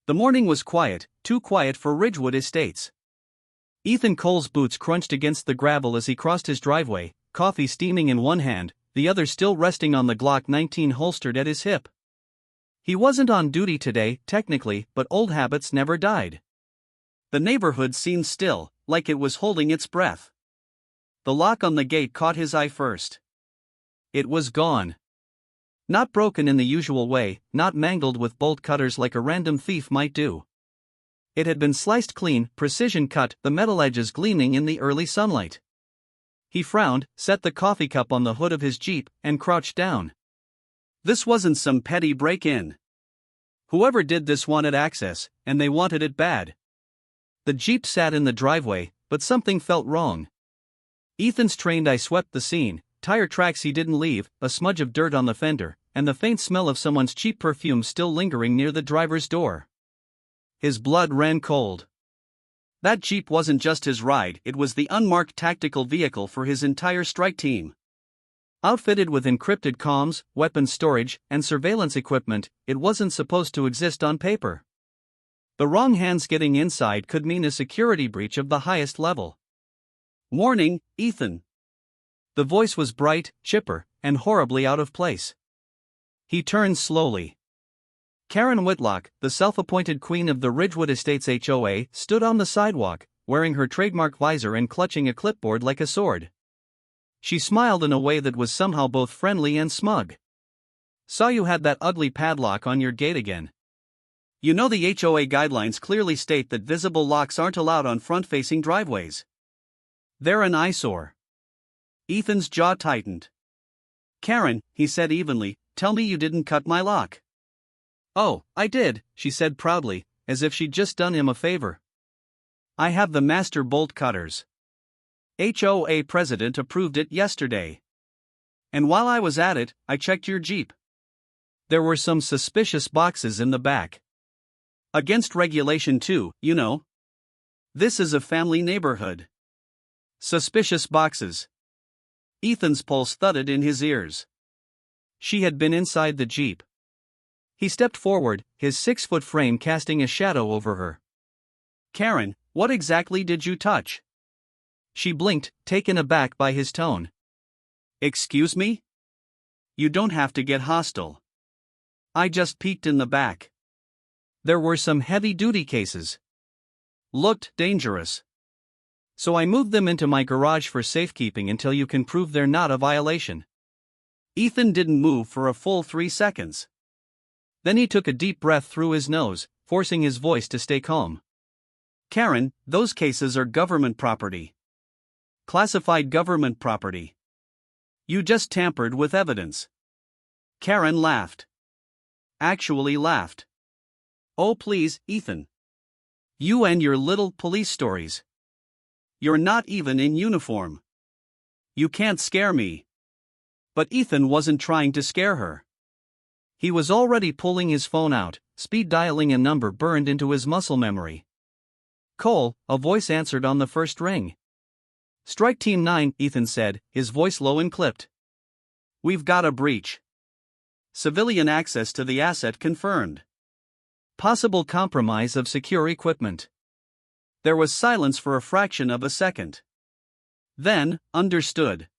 The morning was quiet, too quiet for Ridgewood Estates. Ethan Cole's boots crunched against the gravel as he crossed his driveway, coffee steaming in one hand, the other still resting on the Glock 19 holstered at his hip. He wasn't on duty today, technically, but old habits never died. The neighborhood seemed still, like it was holding its breath. The lock on the gate caught his eye first. It was gone. Not broken in the usual way, not mangled with bolt cutters like a random thief might do. It had been sliced clean, precision cut, the metal edges gleaming in the early sunlight. He frowned, set the coffee cup on the hood of his Jeep, and crouched down. This wasn't some petty break-in. Whoever did this wanted access, and they wanted it bad. The Jeep sat in the driveway, but something felt wrong. Ethan's trained eye swept the scene, tire tracks he didn't leave, a smudge of dirt on the fender, and the faint smell of someone's cheap perfume still lingering near the driver's door. His blood ran cold. That Jeep wasn't just his ride, it was the unmarked tactical vehicle for his entire strike team. Outfitted with encrypted comms, weapons storage, and surveillance equipment, it wasn't supposed to exist on paper. The wrong hands getting inside could mean a security breach of the highest level. "Warning, Ethan." The voice was bright, chipper, and horribly out of place. He turned slowly. Karen Whitlock, the self-appointed queen of the Ridgewood Estates HOA, stood on the sidewalk, wearing her trademark visor and clutching a clipboard like a sword. She smiled in a way that was somehow both friendly and smug. "Saw you had that ugly padlock on your gate again. You know the HOA guidelines clearly state that visible locks aren't allowed on front-facing driveways. They're an eyesore." Ethan's jaw tightened. "Karen," he said evenly, "tell me you didn't cut my lock." "Oh, I did," she said proudly, as if she'd just done him a favor. "I have the master bolt cutters. HOA president approved it yesterday. And while I was at it, I checked your Jeep. There were some suspicious boxes in the back. Against regulation too, you know. This is a family neighborhood. Suspicious boxes." Ethan's pulse thudded in his ears. She had been inside the Jeep. He stepped forward, his 6-foot frame casting a shadow over her. "Karen, what exactly did you touch?" She blinked, taken aback by his tone. "Excuse me? You don't have to get hostile. I just peeked in the back. There were some heavy-duty cases. Looked dangerous. So I moved them into my garage for safekeeping until you can prove they're not a violation." Ethan didn't move for a full 3 seconds. Then he took a deep breath through his nose, forcing his voice to stay calm. "Karen, those cases are government property. Classified government property. You just tampered with evidence." Karen laughed. Actually laughed. "Oh please, Ethan. You and your little police stories. You're not even in uniform. You can't scare me." But Ethan wasn't trying to scare her. He was already pulling his phone out, speed dialing a number burned into his muscle memory. "Cole," a voice answered on the first ring. "Strike Team 9, Ethan said, his voice low and clipped. "We've got a breach. Civilian access to the asset confirmed. Possible compromise of secure equipment." There was silence for a fraction of a second. Then, understood.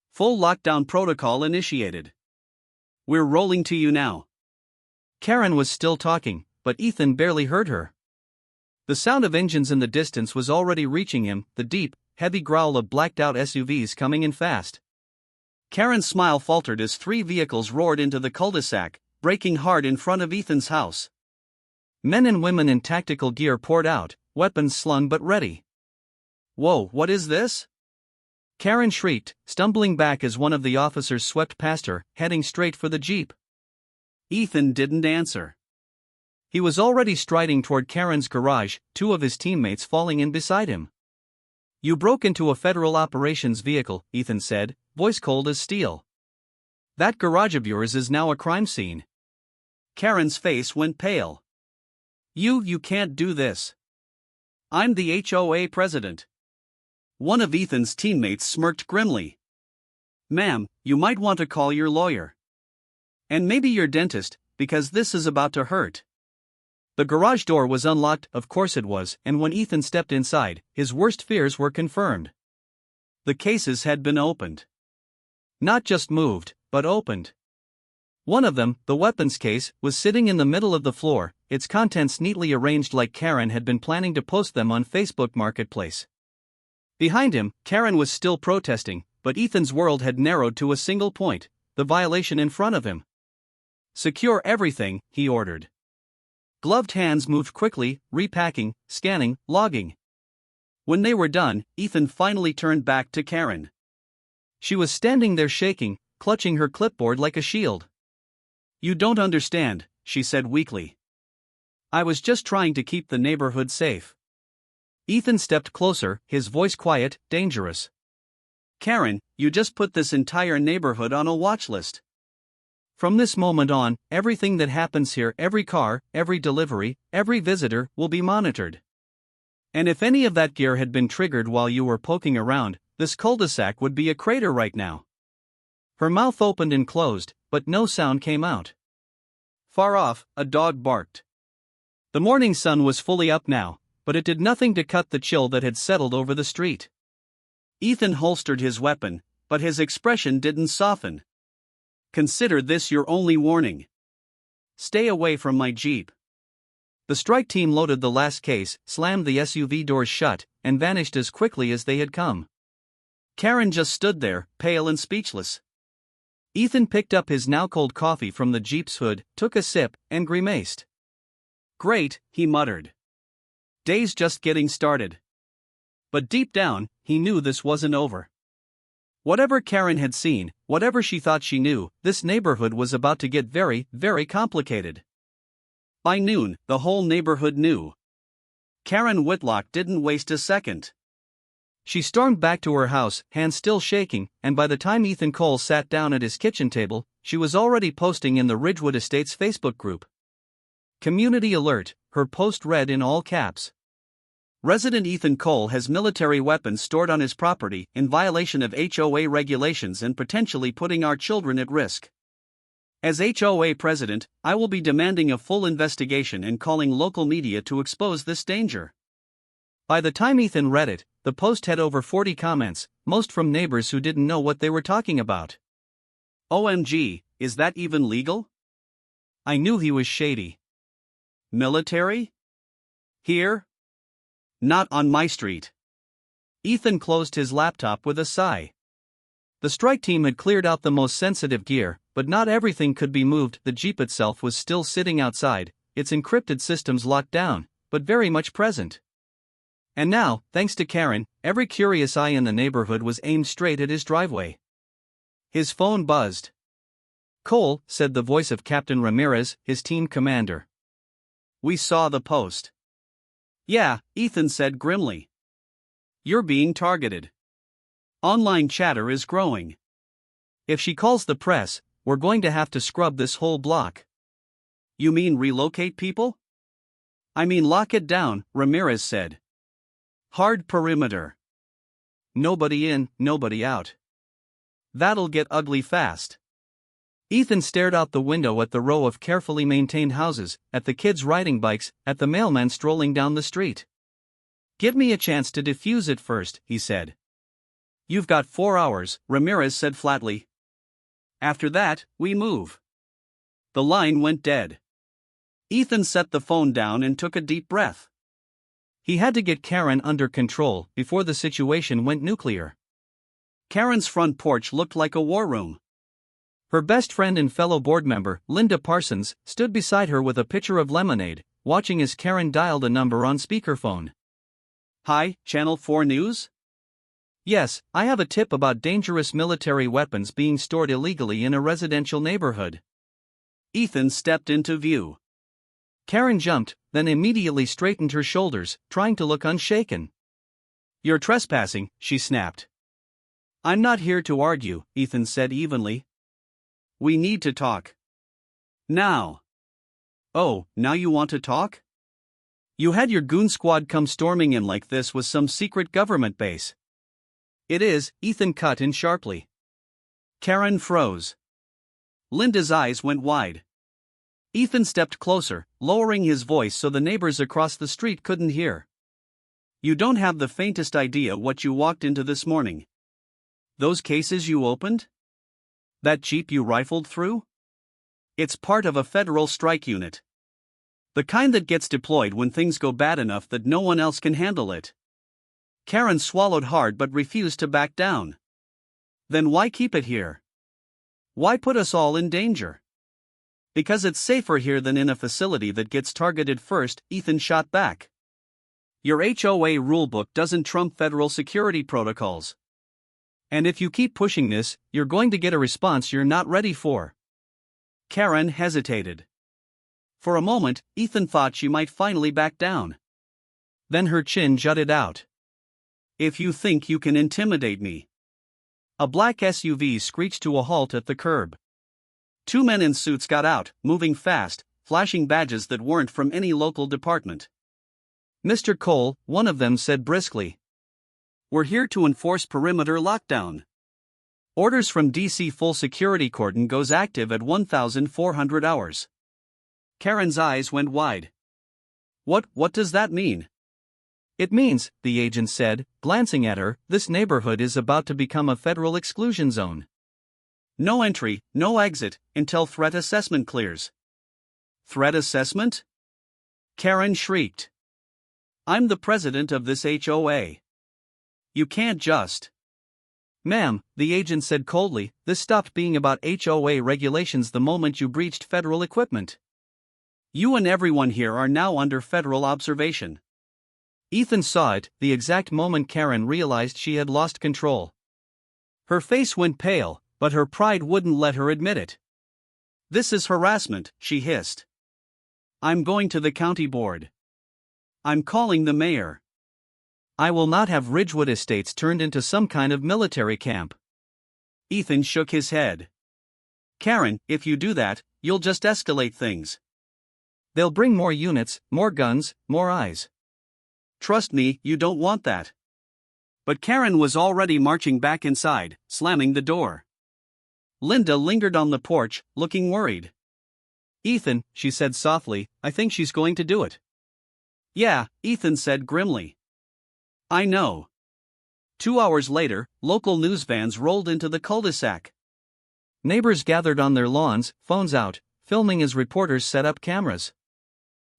"Full lockdown protocol initiated. We're rolling to you now." Karen was still talking, but Ethan barely heard her. The sound of engines in the distance was already reaching him, the deep, heavy growl of blacked-out SUVs coming in fast. Karen's smile faltered as 3 vehicles roared into the cul-de-sac, braking hard in front of Ethan's house. Men and women in tactical gear poured out, weapons slung but ready. "Whoa, what is this?" Karen shrieked, stumbling back as one of the officers swept past her, heading straight for the Jeep. Ethan didn't answer. He was already striding toward Karen's garage, 2 of his teammates falling in beside him. "You broke into a federal operations vehicle," Ethan said, voice cold as steel. "That garage of yours is now a crime scene." Karen's face went pale. You can't do this. I'm the HOA president." One of Ethan's teammates smirked grimly. "Ma'am, you might want to call your lawyer. And maybe your dentist, because this is about to hurt." The garage door was unlocked, of course it was, and when Ethan stepped inside, his worst fears were confirmed. The cases had been opened. Not just moved, but opened. One of them, the weapons case, was sitting in the middle of the floor, its contents neatly arranged like Karen had been planning to post them on Facebook Marketplace. Behind him, Karen was still protesting, but Ethan's world had narrowed to a single point: the violation in front of him. "Secure everything," he ordered. Gloved hands moved quickly, repacking, scanning, logging. When they were done, Ethan finally turned back to Karen. She was standing there shaking, clutching her clipboard like a shield. "You don't understand," she said weakly. "I was just trying to keep the neighborhood safe." Ethan stepped closer, his voice quiet, dangerous. "Karen, you just put this entire neighborhood on a watch list. From this moment on, everything that happens here, every car, every delivery, every visitor, will be monitored. And if any of that gear had been triggered while you were poking around, this cul-de-sac would be a crater right now." Her mouth opened and closed, but no sound came out. Far off, a dog barked. The morning sun was fully up now, but it did nothing to cut the chill that had settled over the street. Ethan holstered his weapon, but his expression didn't soften. "Consider this your only warning. Stay away from my Jeep." The strike team loaded the last case, slammed the SUV doors shut, and vanished as quickly as they had come. Karen just stood there, pale and speechless. Ethan picked up his now-cold coffee from the Jeep's hood, took a sip, and grimaced. "Great," he muttered. "Day's just getting started." But deep down, he knew this wasn't over. Whatever Karen had seen, whatever she thought she knew, this neighborhood was about to get very, very complicated. By noon, the whole neighborhood knew. Karen Whitlock didn't waste a second. She stormed back to her house, hands still shaking, and by the time Ethan Cole sat down at his kitchen table, she was already posting in the Ridgewood Estates Facebook group. "Community alert," her post read in all caps. "Resident Ethan Cole has military weapons stored on his property in violation of HOA regulations and potentially putting our children at risk. As HOA president, I will be demanding a full investigation and calling local media to expose this danger." By the time Ethan read it, the post had over 40 comments, most from neighbors who didn't know what they were talking about. "OMG, is that even legal? I knew he was shady. Military? Here? Not on my street." Ethan closed his laptop with a sigh. The strike team had cleared out the most sensitive gear, but not everything could be moved. The Jeep itself was still sitting outside, its encrypted systems locked down, but very much present. And now, thanks to Karen, every curious eye in the neighborhood was aimed straight at his driveway. His phone buzzed. "Cole," said the voice of Captain Ramirez, his team commander. "We saw the post." "Yeah," Ethan said grimly. "You're being targeted. Online chatter is growing. If she calls the press, we're going to have to scrub this whole block." "You mean relocate people?" "I mean lock it down," Ramirez said. "Hard perimeter. Nobody in, nobody out. That'll get ugly fast." Ethan stared out the window at the row of carefully maintained houses, at the kids riding bikes, at the mailman strolling down the street. "Give me a chance to defuse it first," he said. "You've got 4 hours," Ramirez said flatly. "After that, we move." The line went dead. Ethan set the phone down and took a deep breath. He had to get Karen under control before the situation went nuclear. Karen's front porch looked like a war room. Her best friend and fellow board member, Linda Parsons, stood beside her with a pitcher of lemonade, watching as Karen dialed a number on speakerphone. "Hi, Channel 4 News? Yes, I have a tip about dangerous military weapons being stored illegally in a residential neighborhood." Ethan stepped into view. Karen jumped, then immediately straightened her shoulders, trying to look unshaken. "You're trespassing," she snapped. "I'm not here to argue," Ethan said evenly. "We need to talk. Now." "Oh, now you want to talk? You had your goon squad come storming in like this was some secret government base." "It is," Ethan cut in sharply. Karen froze. Linda's eyes went wide. Ethan stepped closer, lowering his voice so the neighbors across the street couldn't hear. You don't have the faintest idea what you walked into this morning. Those cases you opened? That jeep you rifled through? It's part of a federal strike unit. The kind that gets deployed when things go bad enough that no one else can handle it. Karen swallowed hard but refused to back down. Then why keep it here? Why put us all in danger? Because it's safer here than in a facility that gets targeted first, Ethan shot back. Your HOA rulebook doesn't trump federal security protocols. And if you keep pushing this, you're going to get a response you're not ready for. Karen hesitated. For a moment, Ethan thought she might finally back down. Then her chin jutted out. If you think you can intimidate me. A black SUV screeched to a halt at the curb. Two men in suits got out, moving fast, flashing badges that weren't from any local department. Mr. Cole, one of them said briskly. We're here to enforce perimeter lockdown. Orders from DC full security cordon goes active at 1,400 hours. Karen's eyes went wide. What does that mean? It means, the agent said, glancing at her, this neighborhood is about to become a federal exclusion zone. No entry, no exit, until threat assessment clears. Threat assessment? Karen shrieked. I'm the president of this HOA. You can't just. Ma'am, the agent said coldly, this stopped being about HOA regulations the moment you breached federal equipment. You and everyone here are now under federal observation. Ethan saw it, the exact moment Karen realized she had lost control. Her face went pale, but her pride wouldn't let her admit it. This is harassment, she hissed. I'm going to the county board. I'm calling the mayor. I will not have Ridgewood Estates turned into some kind of military camp. Ethan shook his head. Karen, if you do that, you'll just escalate things. They'll bring more units, more guns, more eyes. Trust me, you don't want that. But Karen was already marching back inside, slamming the door. Linda lingered on the porch, looking worried. Ethan, she said softly, I think she's going to do it. Yeah, Ethan said grimly. I know. 2 hours later, local news vans rolled into the cul-de-sac. Neighbors gathered on their lawns, phones out, filming as reporters set up cameras.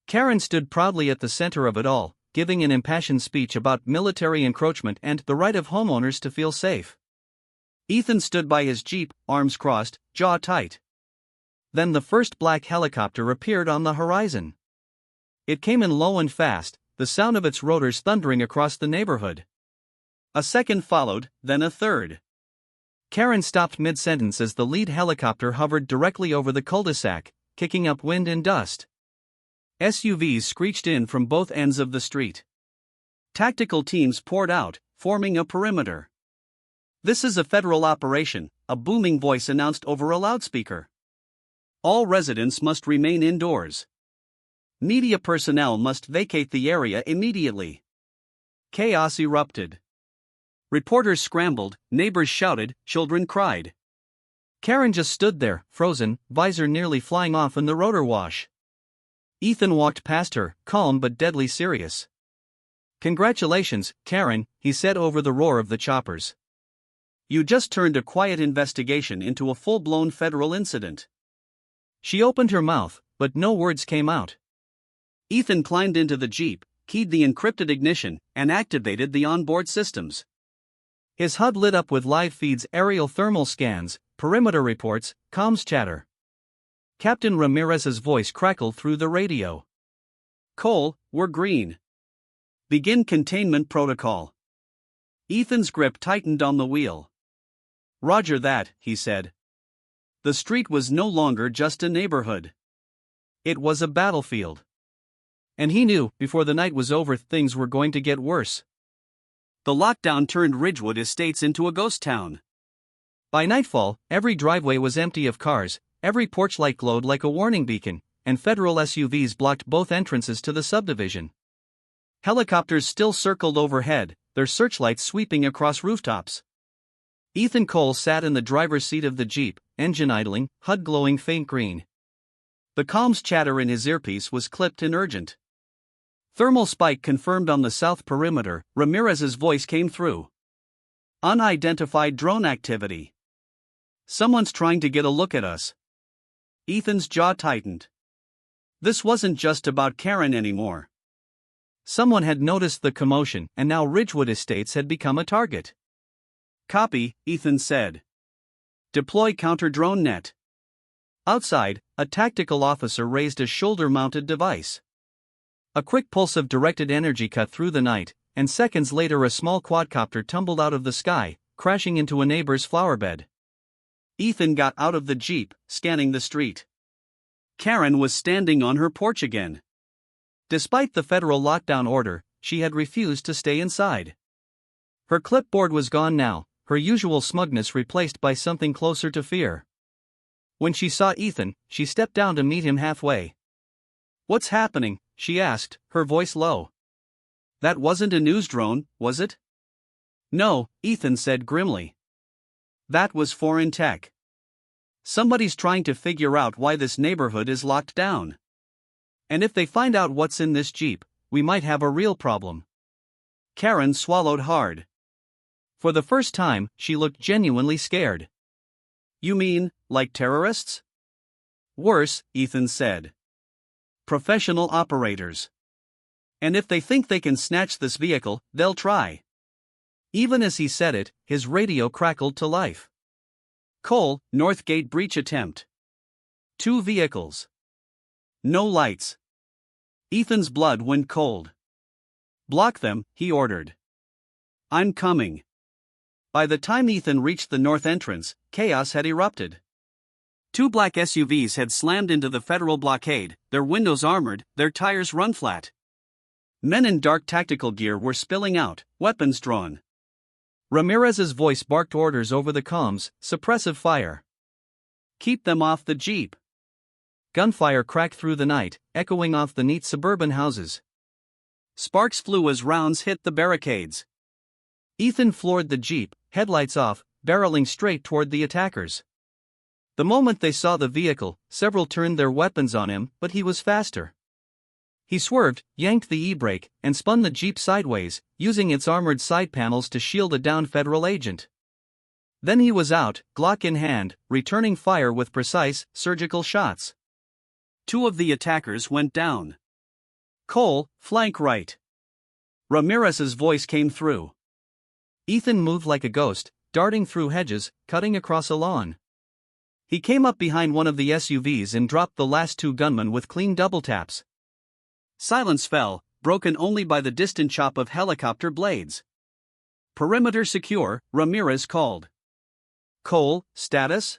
Karen stood proudly at the center of it all, giving an impassioned speech about military encroachment and the right of homeowners to feel safe. Ethan stood by his jeep, arms crossed, jaw tight. Then the first black helicopter appeared on the horizon. It came in low and fast, the sound of its rotors thundering across the neighborhood. A second followed, then a third. Karen stopped mid-sentence as the lead helicopter hovered directly over the cul-de-sac, kicking up wind and dust. SUVs screeched in from both ends of the street. Tactical teams poured out, forming a perimeter. This is a federal operation, a booming voice announced over a loudspeaker. All residents must remain indoors. Media personnel must vacate the area immediately. Chaos erupted. Reporters scrambled, neighbors shouted, children cried. Karen just stood there, frozen, visor nearly flying off in the rotor wash. Ethan walked past her, calm but deadly serious. Congratulations, Karen, he said over the roar of the choppers. You just turned a quiet investigation into a full-blown federal incident. She opened her mouth, but no words came out. Ethan climbed into the Jeep, keyed the encrypted ignition, and activated the onboard systems. His HUD lit up with live feeds, aerial thermal scans, perimeter reports, comms chatter. Captain Ramirez's voice crackled through the radio. Cole, we're green. Begin containment protocol. Ethan's grip tightened on the wheel. Roger that, he said. The street was no longer just a neighborhood. It was a battlefield. And he knew, before the night was over, things were going to get worse. The lockdown turned Ridgewood Estates into a ghost town. By nightfall, every driveway was empty of cars, every porch light glowed like a warning beacon, and federal SUVs blocked both entrances to the subdivision. Helicopters still circled overhead, their searchlights sweeping across rooftops. Ethan Cole sat in the driver's seat of the Jeep, engine idling, HUD glowing faint green. The calm's chatter in his earpiece was clipped and urgent. Thermal spike confirmed on the south perimeter, Ramirez's voice came through. Unidentified drone activity. Someone's trying to get a look at us. Ethan's jaw tightened. This wasn't just about Karen anymore. Someone had noticed the commotion, and now Ridgewood Estates had become a target. Copy, Ethan said. Deploy counter-drone net. Outside, a tactical officer raised a shoulder-mounted device. A quick pulse of directed energy cut through the night, and seconds later a small quadcopter tumbled out of the sky, crashing into a neighbor's flowerbed. Ethan got out of the Jeep, scanning the street. Karen was standing on her porch again. Despite the federal lockdown order, she had refused to stay inside. Her clipboard was gone now, her usual smugness replaced by something closer to fear. When she saw Ethan, she stepped down to meet him halfway. "What's happening?" she asked, her voice low. "That wasn't a news drone, was it?" "No," Ethan said grimly. "That was foreign tech. Somebody's trying to figure out why this neighborhood is locked down. And if they find out what's in this Jeep, we might have a real problem." Karen swallowed hard. For the first time, she looked genuinely scared. "You mean, like terrorists?" "Worse," Ethan said. "Professional operators. And if they think they can snatch this vehicle, they'll try." Even as he said it, his radio crackled to life. Cole, Northgate breach attempt. 2 vehicles. No lights. Ethan's blood went cold. "Block them," he ordered. "I'm coming." By the time Ethan reached the north entrance, chaos had erupted. 2 black SUVs had slammed into the federal blockade, their windows armored, their tires run flat. Men in dark tactical gear were spilling out, weapons drawn. Ramirez's voice barked orders over the comms, suppressive fire. "Keep them off the Jeep." Gunfire cracked through the night, echoing off the neat suburban houses. Sparks flew as rounds hit the barricades. Ethan floored the Jeep, headlights off, barreling straight toward the attackers. The moment they saw the vehicle, several turned their weapons on him, but he was faster. He swerved, yanked the e-brake, and spun the Jeep sideways, using its armored side panels to shield a downed federal agent. Then he was out, Glock in hand, returning fire with precise, surgical shots. 2 of the attackers went down. "Cole, flank right." Ramirez's voice came through. Ethan moved like a ghost, darting through hedges, cutting across a lawn. He came up behind one of the SUVs and dropped the last 2 gunmen with clean double taps. Silence fell, broken only by the distant chop of helicopter blades. "Perimeter secure," Ramirez called. "Cole, status?"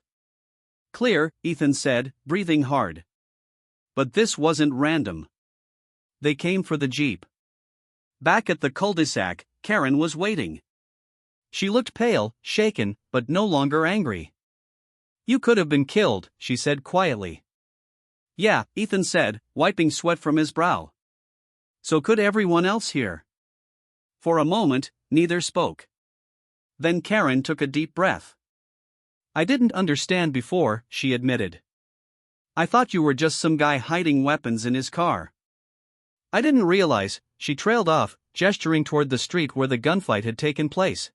"Clear," Ethan said, breathing hard. But this wasn't random. They came for the Jeep. Back at the cul-de-sac, Karen was waiting. She looked pale, shaken, but no longer angry. "You could have been killed," she said quietly. "Yeah," Ethan said, wiping sweat from his brow. "So could everyone else here." For a moment, neither spoke. Then Karen took a deep breath. "I didn't understand before," she admitted. "I thought you were just some guy hiding weapons in his car." "I didn't realize," she trailed off, gesturing toward the street where the gunfight had taken place.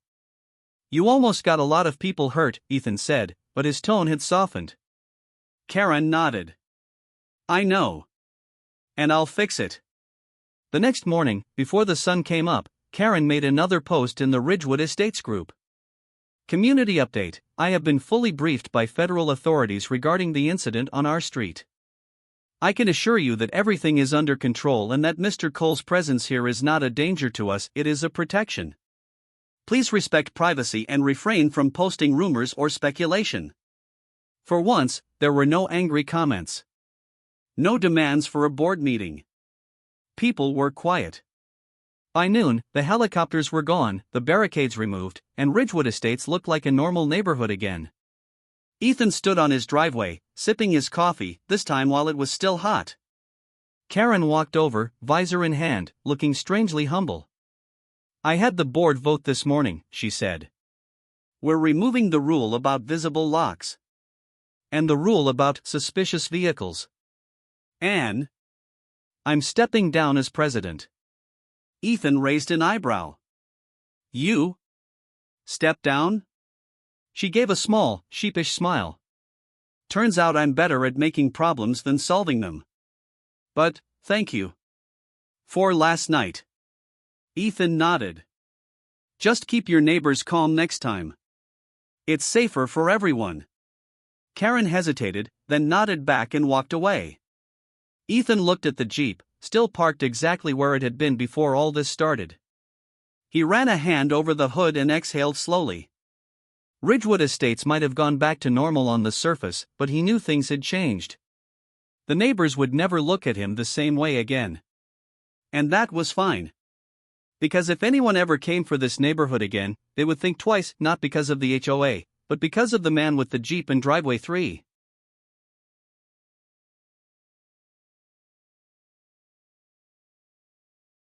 "You almost got a lot of people hurt," Ethan said, but his tone had softened. Karen nodded. "I know. And I'll fix it." The next morning, before the sun came up, Karen made another post in the Ridgewood Estates group. "Community update: I have been fully briefed by federal authorities regarding the incident on our street. I can assure you that everything is under control and that Mr. Cole's presence here is not a danger to us, it is a protection. Please respect privacy and refrain from posting rumors or speculation." For once, there were no angry comments. No demands for a board meeting. People were quiet. By noon, the helicopters were gone, the barricades removed, and Ridgewood Estates looked like a normal neighborhood again. Ethan stood on his driveway, sipping his coffee, this time while it was still hot. Karen walked over, visor in hand, looking strangely humble. "I had the board vote this morning," she said. "We're removing the rule about visible locks. And the rule about suspicious vehicles. Anne? I'm stepping down as president. Ethan raised an eyebrow. You? Step down? She gave a small, sheepish smile. Turns out I'm better at making problems than solving them. But, thank you. For last night. Ethan nodded. Just keep your neighbors calm next time. It's safer for everyone. Karen hesitated, then nodded back and walked away. Ethan looked at the Jeep, still parked exactly where it had been before all this started. He ran a hand over the hood and exhaled slowly. Ridgewood Estates might have gone back to normal on the surface, but he knew things had changed. The neighbors would never look at him the same way again. And that was fine. Because if anyone ever came for this neighborhood again, they would think twice, not because of the HOA, but because of the man with the Jeep and driveway 3.